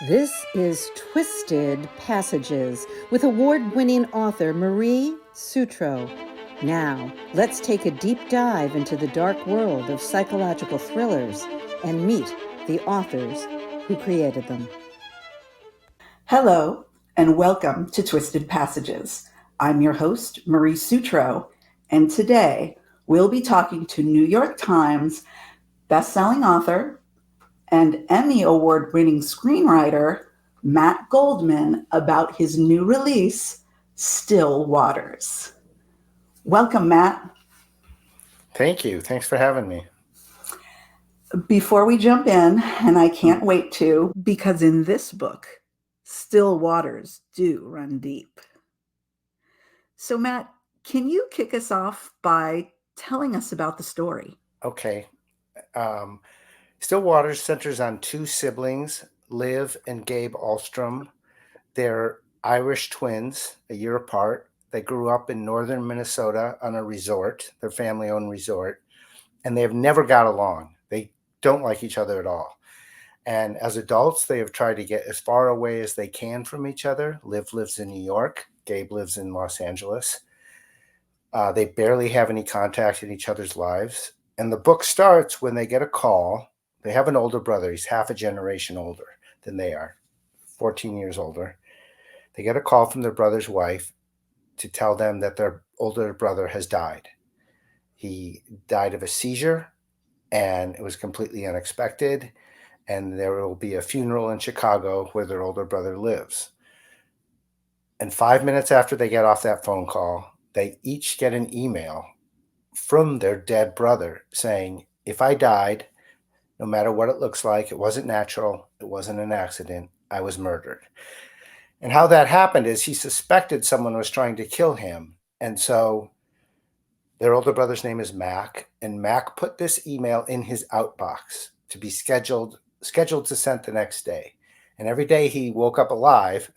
This is Twisted Passages with award-winning author Marie Sutro. Now, let's take a deep dive into the dark world of psychological thrillers and meet the authors who created them. Hello, and welcome to Twisted Passages. I'm your host, Marie Sutro, and today we'll be talking to New York Times bestselling author and Emmy Award-winning screenwriter Matt Goldman about his new release, Still Waters. Welcome, Matt. Thank you. Thanks for having me. Before we jump in, and I can't wait to, because in this book, still waters do run deep. So, Matt, can you kick us off by telling us about the story? Okay. Still Waters centers on two siblings, Liv and Gabe Alstrom. They're Irish twins, a year apart. They grew up in northern Minnesota on a resort, their family-owned resort, and they have never got along. They don't like each other at all. And as adults, they have tried to get as far away as they can from each other. Liv lives in New York. Gabe lives in Los Angeles. They barely have any contact in each other's lives. And the book starts when they get a call. They have an older brother. He's half a generation older than they are, 14 years older. They get a call from their brother's wife to tell them that their older brother has died. He died of a seizure, and it was completely unexpected. And there will be a funeral in Chicago where their older brother lives. And 5 minutes after they get off that phone call, they each get an email from their dead brother saying, if I died, no matter what it looks like, it wasn't natural, it wasn't an accident, I was murdered. And how that happened is he suspected someone was trying to kill him. And so their older brother's name is Mac, and Mac put this email in his outbox to be scheduled to send the next day. And every day he woke up alive,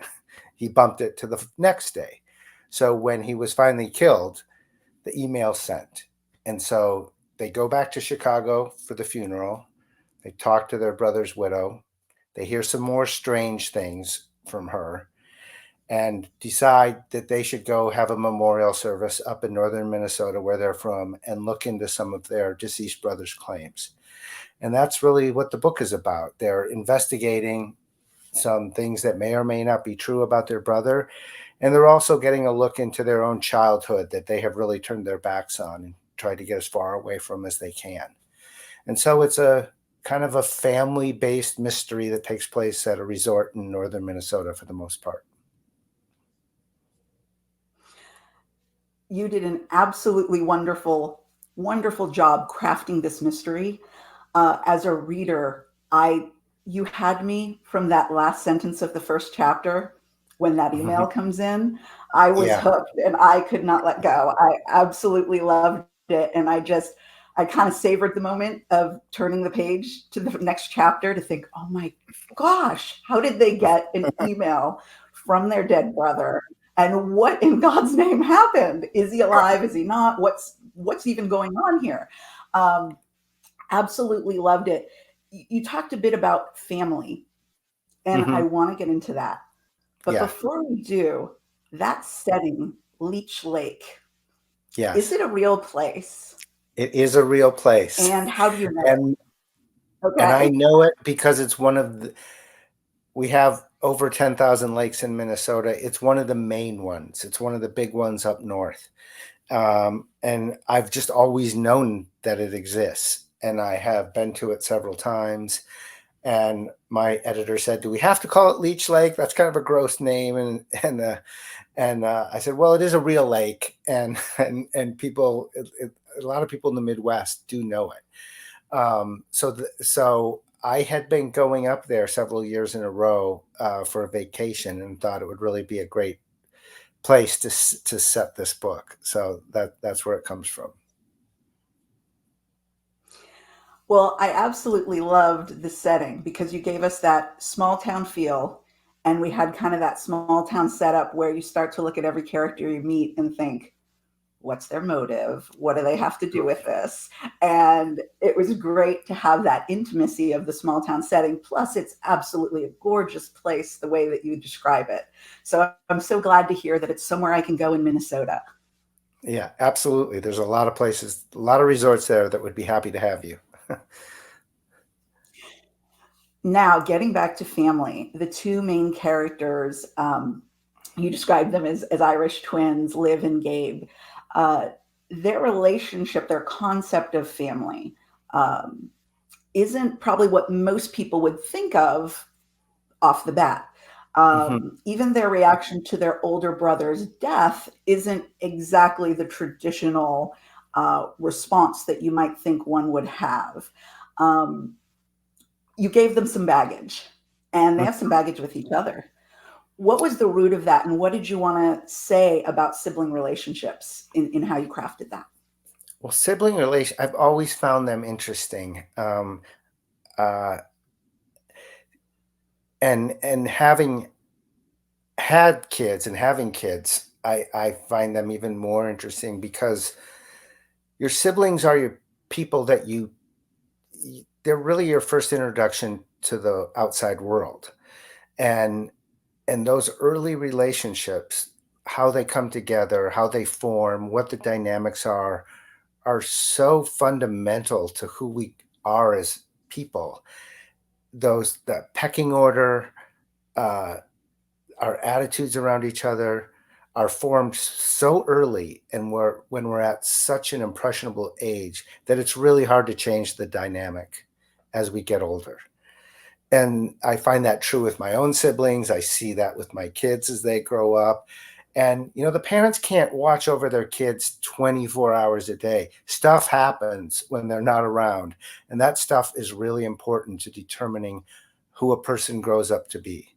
he bumped it to the next day. So when he was finally killed, the email sent. And so they go back to Chicago for the funeral. They talk to their brother's widow. They hear some more strange things from her and decide that they should go have a memorial service up in northern Minnesota where they're from and look into some of their deceased brother's claims. And that's really what the book is about. They're investigating some things that may or may not be true about their brother. And they're also getting a look into their own childhood that they have really turned their backs on and tried to get as far away from as they can. And so it's a kind of a family-based mystery that takes place at a resort in northern Minnesota for the most part. You did an absolutely wonderful job crafting this mystery. As a reader, you had me from that last sentence of the first chapter when that email comes in. I was hooked and I could not let go. I absolutely loved it. And I kind of savored the moment of turning the page to the next chapter to think, oh my gosh, how did they get an email from their dead brother? And what in God's name happened? Is he alive? Is he not? What's even going on here? Absolutely loved it. You talked a bit about family, and I want to get into that. But before we do, that setting, Leech Lake, is it a real place? It is a real place. And how do you know? And I know it because it's one of the, we have over 10,000 lakes in Minnesota. It's one of the main ones. It's one of the big ones up north. And I've just always known that it exists. And I have been to it several times. And my editor said, do we have to call it Leech Lake? That's kind of a gross name. And I said, well, it is a real lake. And people, a lot of people in the Midwest do know it. So I had been going up there several years in a row for a vacation and thought it would really be a great place to set this book. So that's where it comes from. Well, I absolutely loved the setting because you gave us that small town feel, and we had kind of that small town setup where you start to look at every character you meet and think, what's their motive? What do they have to do with this? And it was great to have that intimacy of the small town setting. Plus, it's absolutely a gorgeous place the way that you describe it. So I'm so glad to hear that it's somewhere I can go in Minnesota. Yeah, absolutely. There's a lot of places, a lot of resorts there that would be happy to have you. Now, getting back to family, the two main characters, you described them as Irish twins, Liv and Gabe. Uh, their relationship, their concept of family, um, isn't probably what most people would think of off the bat. Hmm. Even their reaction to their older brother's death isn't exactly the traditional response that you might think one would have. Um, you gave them some baggage, and they have some baggage with each other. What was the root of that, and what did you want to say about sibling relationships in how you crafted that? Well, sibling relation, I've always found them interesting. Uh, and having had kids and having kids, I find them even more interesting because your siblings are your people that they're really your first introduction to the outside world. And those early relationships, how they come together, how they form, what the dynamics are so fundamental to who we are as people. Those the pecking order, uh, our attitudes around each other are formed so early, and when we're at such an impressionable age that it's really hard to change the dynamic as we get older. And I find that true with my own siblings. I see that with my kids as they grow up. And the parents can't watch over their kids 24 hours a day. Stuff happens when they're not around, and that stuff is really important to determining who a person grows up to be.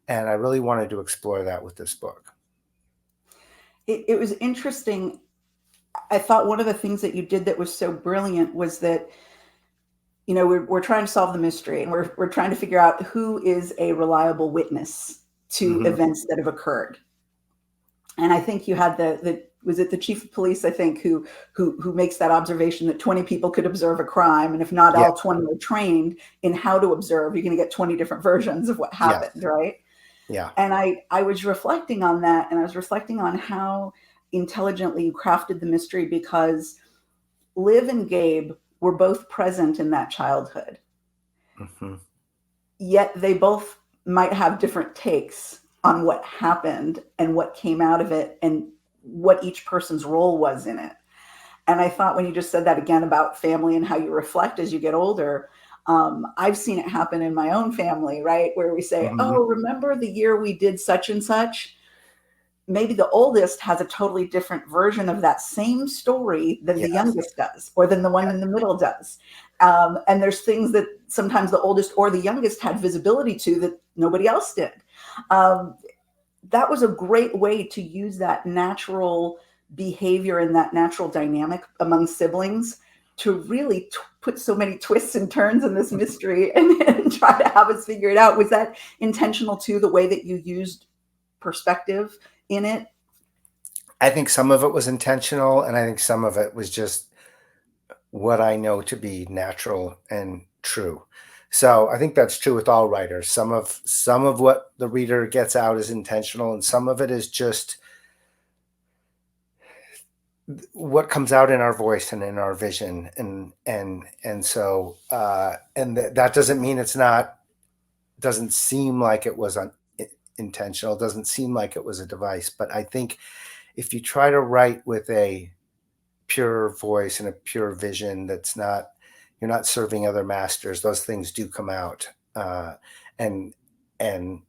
And I really wanted to explore that with this book. It was interesting. I thought one of the things that you did that was so brilliant was that we're trying to solve the mystery, and we're trying to figure out who is a reliable witness to Hmm. events that have occurred. And I think you had the was it the chief of police, I think, who makes that observation that 20 people could observe a crime, and if not Yeah. all 20 are trained in how to observe, you're going to get 20 different versions of what Yes. happened, right? Yeah. And I was reflecting on that, and I was reflecting on how intelligently you crafted the mystery, because Liv and Gabe were both present in that childhood, Hmm. yet they both might have different takes on what happened and what came out of it and what each person's role was in it. And I thought when you just said that again about family and how you reflect as you get older, I've seen it happen in my own family, right? Where we say, Hmm. oh, remember the year we did such and such? Maybe the oldest has a totally different version of that same story than the Yes. youngest does, or than the one in the middle does. And there's things that sometimes the oldest or the youngest had visibility to that nobody else did. Um, that was a great way to use that natural behavior and that natural dynamic among siblings to really put so many twists and turns in this mystery, and try to have us figure it out. Was that intentional too, the way that you used perspective in it? I think some of it was intentional, and I think some of it was just what I know to be natural and true. So I think that's true with all writers. Some of what the reader gets out is intentional, and some of it is just what comes out in our voice and in our vision. And that doesn't mean it's not, doesn't seem like it was intentional, doesn't seem like it was a device. But I think if you try to write with a pure voice and a pure vision, that's not, you're not serving other masters, those things do come out. And and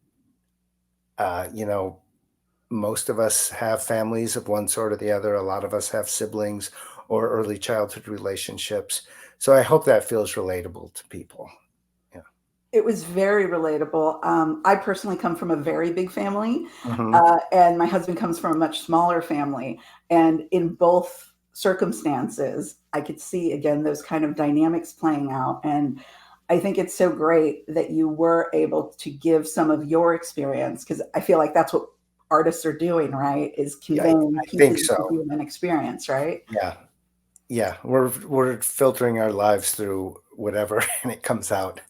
you know, most of us have families of one sort or the other. A lot of us have siblings or early childhood relationships. So I hope that feels relatable to people. Yeah. It was very relatable. I personally come from a very big family, Hmm. and my husband comes from a much smaller family. And in both circumstances, I could see again those kind of dynamics playing out. And I think it's so great that you were able to give some of your experience, because I feel like that's what artists are doing, right? Is Yeah, conveying I think pieces of the so. human experience, right? Yeah. Yeah. We're filtering our lives through whatever and it comes out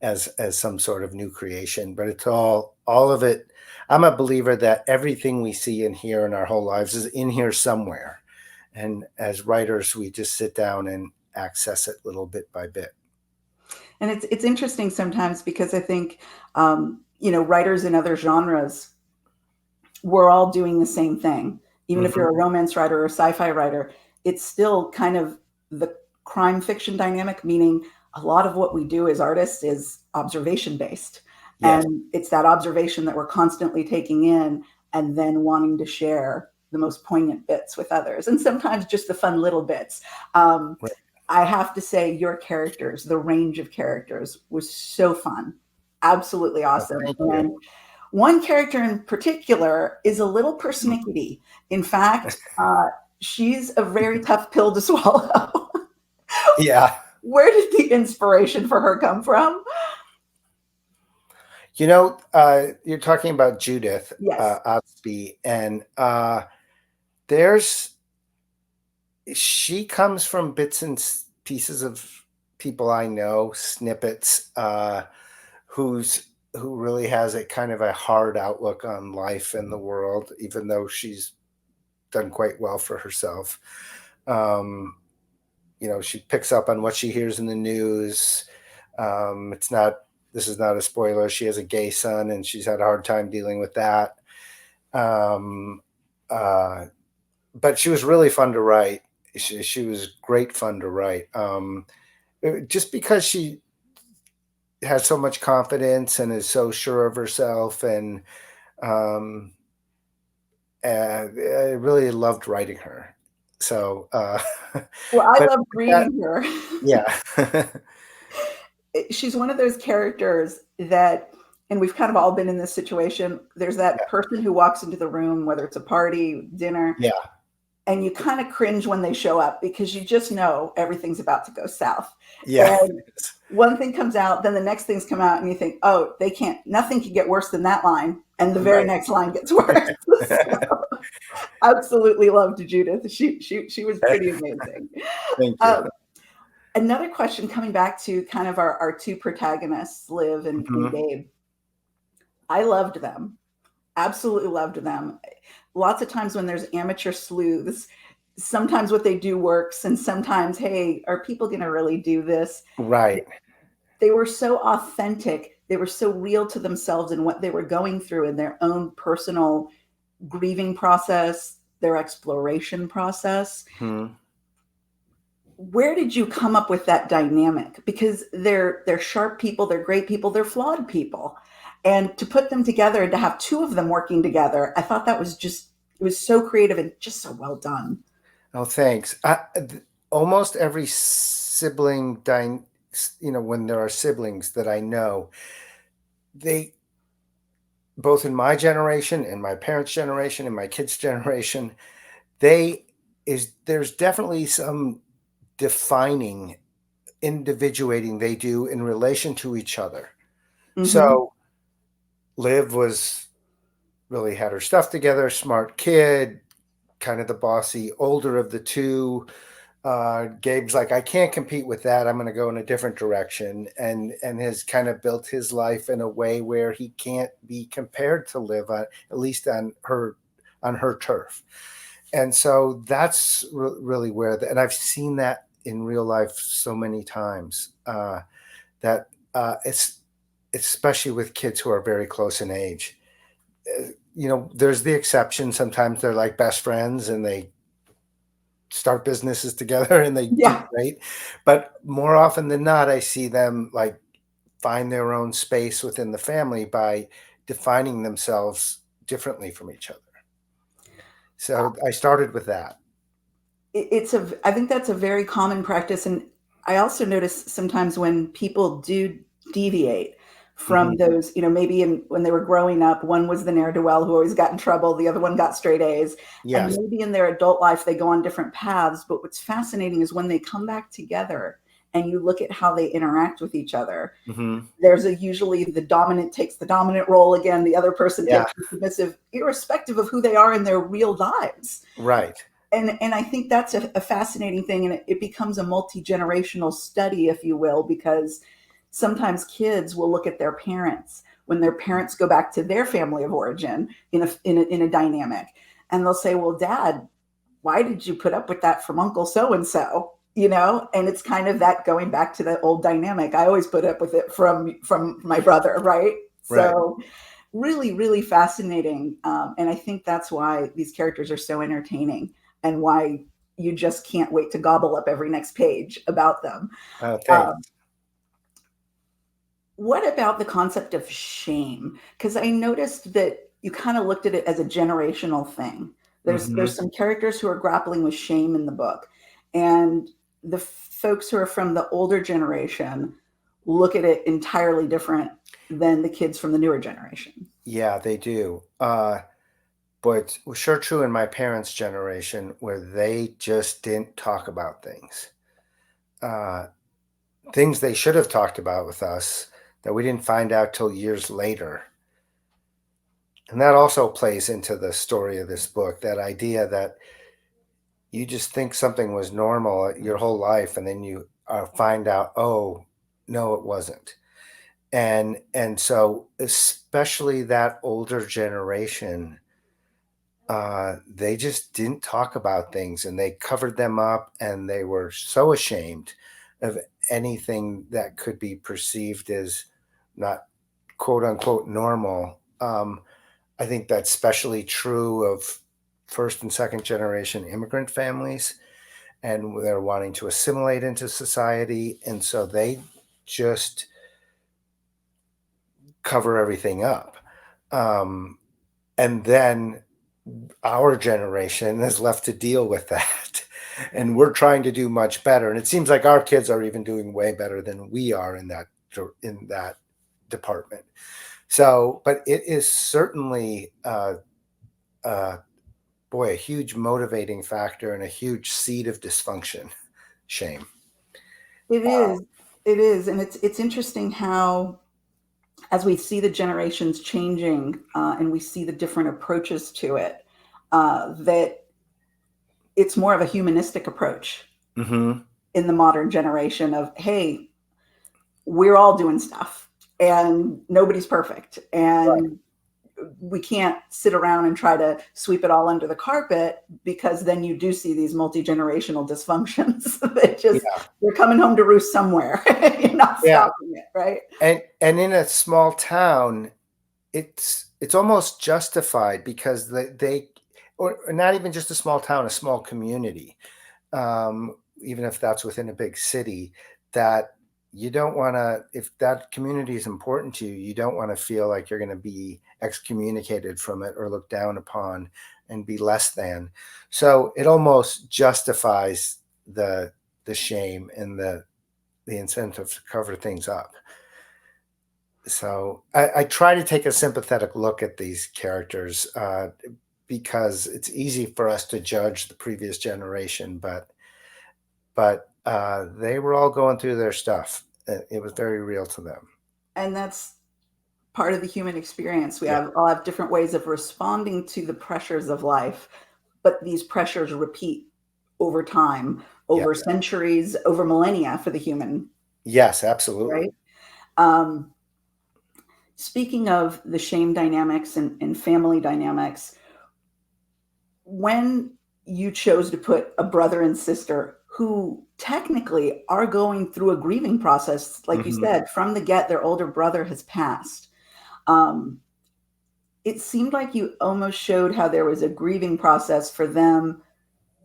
as some sort of new creation. But it's all of it. I'm a believer that everything we see and hear in our whole lives is in here somewhere. And as writers, we just sit down and access it little bit by bit. And it's interesting sometimes because I think writers in other genres, we're all doing the same thing. Even if Hmm. you're a romance writer or a sci-fi writer, it's still kind of the crime fiction dynamic, meaning a lot of what we do as artists is observation based. Yes. And it's that observation that we're constantly taking in and then wanting to share the most poignant bits with others. And sometimes just the fun little bits. Um, Right. I have to say, your characters, the range of characters was so fun. Absolutely Oh, awesome. thank you. And one character in particular is a little Mhm. persnickety. In fact, she's a very tough pill to swallow. Yeah. Where did the inspiration for her come from? You're talking about Judith Yes. Otsby, and there's she comes from bits and pieces of people I know, snippets, who really has a kind of a hard outlook on life and the world, even though she's done quite well for herself. Um, she picks up on what she hears in the news. It's not. This is not a spoiler. She has a gay son, and she's had a hard time dealing with that. Um, uh, but she was really fun to write. She was great fun to write. Just because she has so much confidence and is so sure of herself, um, and I really loved writing her. So, Well, I but loved that, reading her. yeah, She's one of those characters that, and we've kind of all been in this situation. There's that person who walks into the room, whether it's a party, dinner, yeah, and you kind of cringe when they show up because you just know everything's about to go south. yeah, And one thing comes out, then the next things come out, and you think, oh, they can't, nothing can get worse than that line. And the very right. next line gets worse. So, absolutely loved Judith. She was pretty amazing. Thank you. Um, Another question coming back to kind of our two protagonists, Liv and Mhm. Gabe. I loved them. Absolutely loved them. Lots of times when there's amateur sleuths, sometimes what they do works, and sometimes, hey, are people going to really do this? Right. They were so authentic. They were so real to themselves and what they were going through in their own personal grieving process, their exploration process. Mhm. Where did you come up with that dynamic? Because they're sharp people, they're great people, they're flawed people. And to put them together and to have two of them working together, I thought that was just, it was so creative and just so well done. Oh, thanks. Almost every sibling, when there are siblings that I know, they both in my generation, in my parents' generation, in my kids' generation, they there's definitely some defining, individuating they do in relation to each other. Mm-hmm. So Liv was really had her stuff together, smart kid, kind of the bossy older of the two. Gabe's like, I can't compete with that. I'm going to go in a different direction, and has kind of built his life in a way where he can't be compared to Liv, at least on her turf. And so that's really where, and I've seen that in real life so many times, that it's especially with kids who are very close in age. There's the exception. Sometimes they're like best friends and they start businesses together and they do Yeah. great. But more often than not, I see them like find their own space within the family by defining themselves differently from each other. So I started with that. I think that's a very common practice. And I also notice sometimes when people do deviate from Mhm. those, maybe when they were growing up, one was the ne'er-do-well who always got in trouble, the other one got straight A's. And Yes. maybe in their adult life, they go on different paths. But what's fascinating is when they come back together and you look at how they interact with each other, Mm-hmm. there's usually the dominant takes the dominant role again, the other person Yeah. takes the submissive, irrespective of who they are in their real lives. Right. And I think that's a fascinating thing, and it becomes a multi-generational study, if you will, because sometimes kids will look at their parents when their parents go back to their family of origin in a dynamic, and they'll say, well, Dad, why did you put up with that from Uncle so and so? And it's kind of that going back to that old dynamic. I always put up with it from my brother, right? Right. So really, really fascinating, and I think that's why these characters are so entertaining, and why you just can't wait to gobble up every next page about them. Oh, thanks. Um, what about the concept of shame? Because I noticed that you kind of looked at it as a generational thing. There's Mm-hmm. some characters who are grappling with shame in the book, and the folks who are from the older generation look at it entirely different than the kids from the newer generation. Yeah, they do. But it was sure true in my parents' generation where they just didn't talk about things. Uh, Things they should have talked about with us that we didn't find out till years later. And that also plays into the story of this book, that idea that you just think something was normal your whole life, and then you find out, oh, no, it wasn't. And so especially that older generation, they just didn't talk about things, and they covered them up, and they were so ashamed of anything that could be perceived as not quote unquote normal. I think that's especially true of first and second generation immigrant families, and they're wanting to assimilate into society. And so they just cover everything up. Um, and then our generation is left to deal with that. And we're trying to do much better. And it seems like our kids are even doing way better than we are in that department. So, but it is certainly, uh, boy, a huge motivating factor and a huge seed of dysfunction. Shame. It is, it is, and it's interesting how, as we see the generations changing, and we see the different approaches to it, that it's more of a humanistic approach Mm-hmm. in the modern generation of, hey, we're all doing stuff and nobody's perfect, Right. and we can't sit around and try to sweep it all under the carpet, because then you do see these multi-generational dysfunctions that just, Yeah. they're coming home to roost somewhere. You're not Yeah. stopping it, right? And in a small town, it's almost justified because they or not even just a small town, a small community, even if that's within a big city, that you don't want to, if that community is important to you, you don't want to feel like you're going to be excommunicated from it or looked down upon and be less than. So it almost justifies the shame and the incentive to cover things up. So I try to take a sympathetic look at these characters, because it's easy for us to judge the previous generation, but they were all going through their stuff. It was very real to them. And that's part of the human experience. We Yeah. all have different ways of responding to the pressures of life, but these pressures repeat over time, Yeah. over centuries, over millennia for the human, Yes, absolutely. right? Um, Speaking of the shame dynamics and family dynamics, when you chose to put a brother and sister who technically are going through a grieving process, like you Hmm. said, from the get, their older brother has passed. Um, it seemed like you almost showed how there was a grieving process for them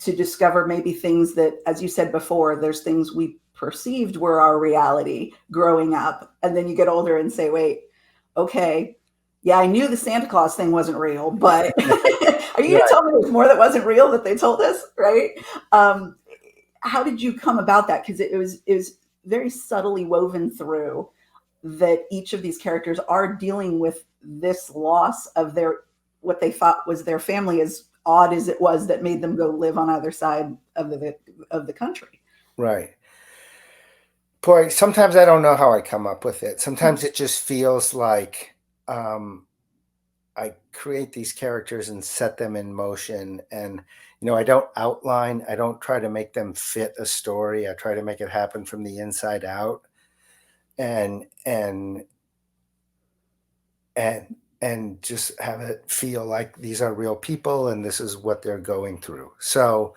to discover maybe things that, as you said before, there's things we perceived were our reality growing up. And then you get older and say, wait, okay, yeah, I knew the Santa Claus thing wasn't real, but are you going to Right. tell me there's more that wasn't real that they told us, right? Um, how did you come about that? Because it was very subtly woven through that each of these characters are dealing with this loss of their, what they thought was their family, as odd as it was that made them go live on either side of the country. Right. Boy, sometimes I don't know how I come up with it. Sometimes it just feels like um, I create these characters and set them in motion. And, I don't outline, I don't try to make them fit a story. I try to make it happen from the inside out. And, and, and, and just have it feel like these are real people and this is what they're going through. So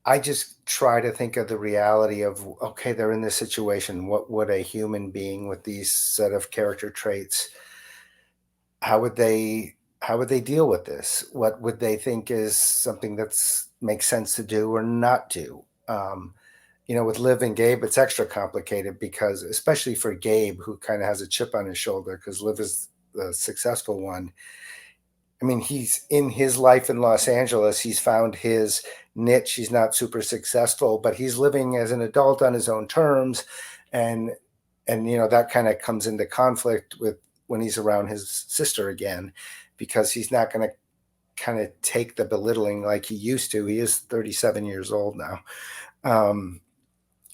I just try to think of the reality of, okay, they're in this situation. What would a human being with these set of character traits, how would they how would they deal with this? What would they think is something that's makes sense to do or not do? With Liv and Gabe, it's extra complicated because, especially for Gabe, who kind of has a chip on his shoulder, because Liv is the successful one. I mean, he's in his life in Los Angeles. He's found his niche. He's not super successful, but he's living as an adult on his own terms, and that kind of comes into conflict with when he's around his sister again, because he's not going to kind of take the belittling like he used to. He is 37 years old now.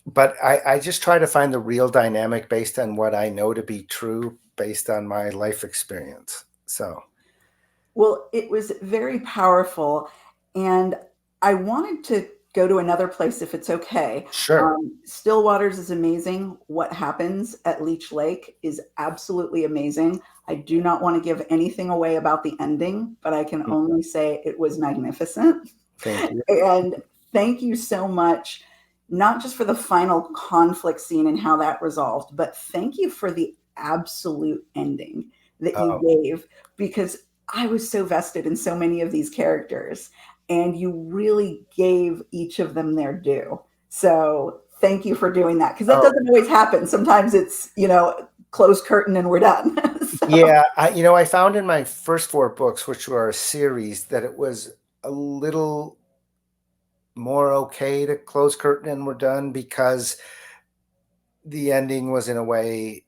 But I just try to find the real dynamic based on what I know to be true, based on my life experience. So Well, it was very powerful. And I wanted to go to another place if it's okay. sure. Stillwaters is amazing. What happens at Leech Lake is absolutely amazing. I do not want to give anything away about the ending, but I can Mm, only say it was magnificent. thank you. And thank you so much, not just for the final conflict scene and how that resolved, but thank you for the absolute ending that you Oh, gave, because I was so vested in so many of these characters and you really gave each of them their due. So thank you for doing that, because that oh, doesn't always happen. Sometimes it's, close curtain and we're done. So yeah. I found in my first four books, which were a series, that it was a little more okay to close curtain and we're done, because the ending was in a way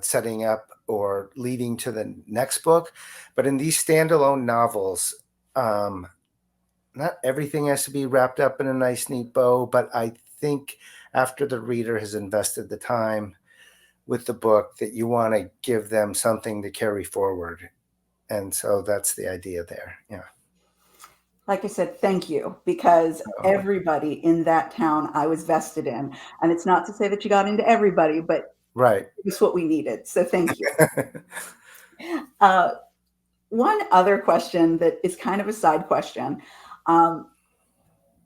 setting up or leading to the next book. But in these standalone novels, um, not everything has to be wrapped up in a nice, neat bow. But I think after the reader has invested the time with the book, that you want to give them something to carry forward. And so that's the idea there. Yeah. like I said, thank you, because Oh, everybody in that town I was vested in. And it's not to say that you got into everybody, but right. it's what we needed. So thank you. Uh, One other question that is kind of a side question. Um,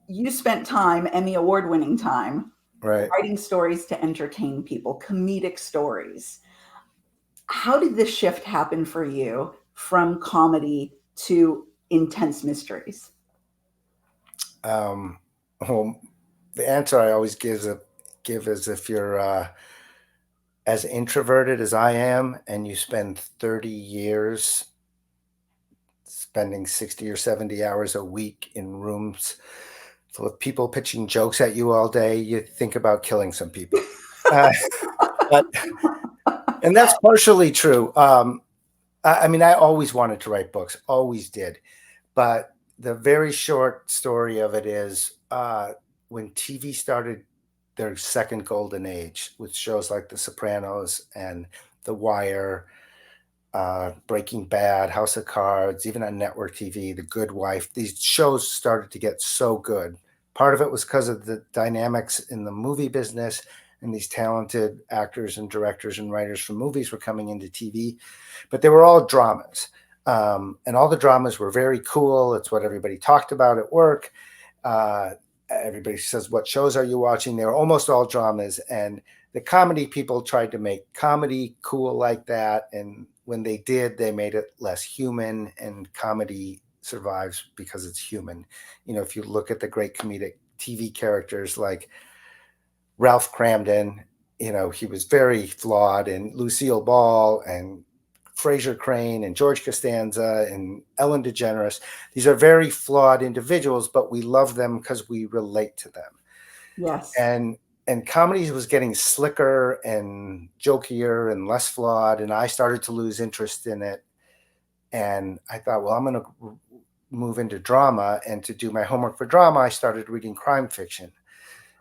you spent time, Emmy Award winning time, Right. writing stories to entertain people, comedic stories. How did this shift happen for you from comedy to intense mysteries? Um, well, the answer I always give is, if you're as introverted as I am and you spend 30 years spending 60 or 70 hours a week in rooms full of people pitching jokes at you all day, you think about killing some people. Uh, but and that's partially true. I mean, I always wanted to write books, always did. But the very short story of it is, when TV started their second golden age with shows like The Sopranos and The Wire, Breaking Bad, House of Cards, even on network TV, The Good Wife, these shows started to get so good. Part of it was because of the dynamics in the movie business, and these talented actors and directors and writers from movies were coming into TV, but they were all dramas. And all the dramas were very cool. It's what everybody talked about at work. Uh, Everybody says, "What shows are you watching?" They were almost all dramas. And the comedy people tried to make comedy cool like that. And when they did, they made it less human. And comedy survives because it's human. If you look at the great comedic TV characters like Ralph Cramden, he was very flawed, and Lucille Ball and Fraser Crane and George Costanza and Ellen DeGeneres. These are very flawed individuals, but we love them because we relate to them. Yes. And comedy was getting slicker and jokier and less flawed, and I started to lose interest in it. And I thought, well, I'm going to move into drama. And to do my homework for drama, I started reading crime fiction.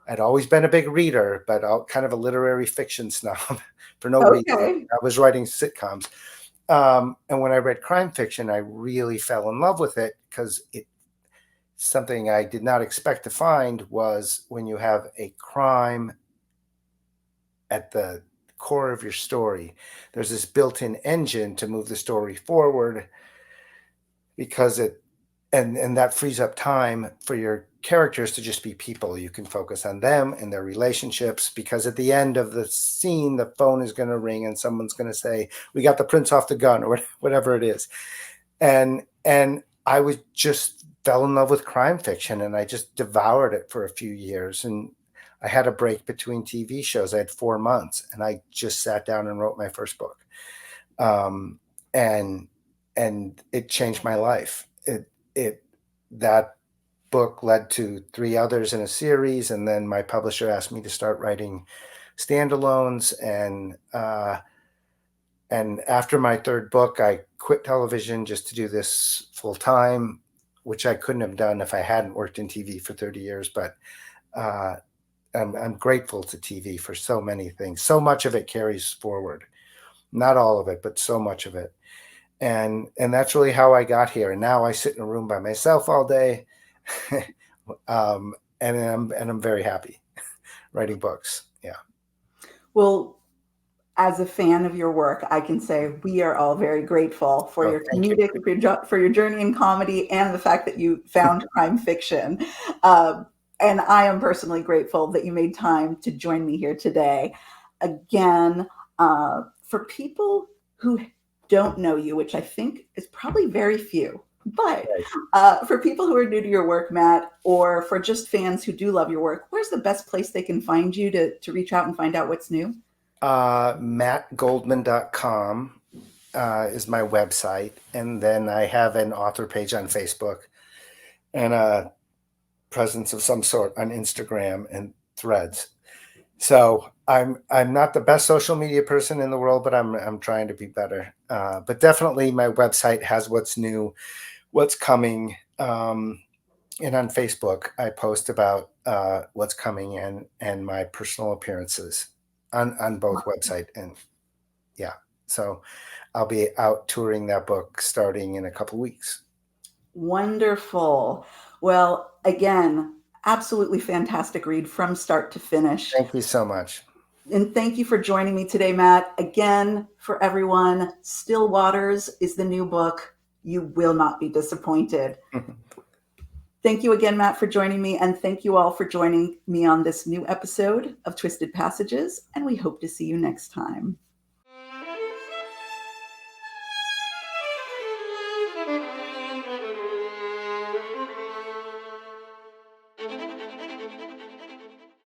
I'd always been a big reader, but kind of a literary fiction snob for no reason. Okay. I was writing sitcoms. And when I read crime fiction, I really fell in love with it because something I did not expect to find was when you have a crime at the core of your story, there's this built-in engine to move the story forward because and that frees up time for your characters to just be people. You can focus on them and their relationships, because at the end of the scene the phone is going to ring and someone's going to say, we got the prints off the gun, or whatever it is. And I was just fell in love with crime fiction, and I just devoured it for a few years. And I had a break between TV shows. I had 4 months, and I just sat down and wrote my first book. Um, and it changed my life. That book led to 3 others in a series, and then my publisher asked me to start writing standalones. And after my 3rd book, I quit television just to do this full time, which I couldn't have done if I hadn't worked in TV for 30 years. But uh, I'm grateful to TV for so many things. So much of it carries forward, not all of it, but so much of it. And that's really how I got here. And now I sit in a room by myself all day, and I'm very happy writing books. Yeah. Well, as a fan of your work, I can say we are all very grateful for your Thank you. comedic, for your journey in comedy, and the fact that you found crime fiction. And I am personally grateful that you made time to join me here today. Again, for people who don't know you, which I think is probably very few, but for people who are new to your work, Matt, or for just fans who do love your work, where's the best place they can find you to reach out and find out what's new? MattGoldman.com is my website. And then I have an author page on Facebook and a presence of some sort on Instagram and Threads. So I'm not the best social media person in the world, but I'm trying to be better. But definitely my website has what's new, what's coming. And on Facebook, I post about what's coming and my personal appearances on both website and yeah. So I'll be out touring that book starting in a couple weeks. Wonderful. Well, again, absolutely fantastic read from start to finish. Thank you so much. And thank you for joining me today, Matt. Again, for everyone, Still Waters is the new book. You will not be disappointed. Thank you again, Matt, for joining me. And thank you all for joining me on this new episode of Twisted Passages. And we hope to see you next time.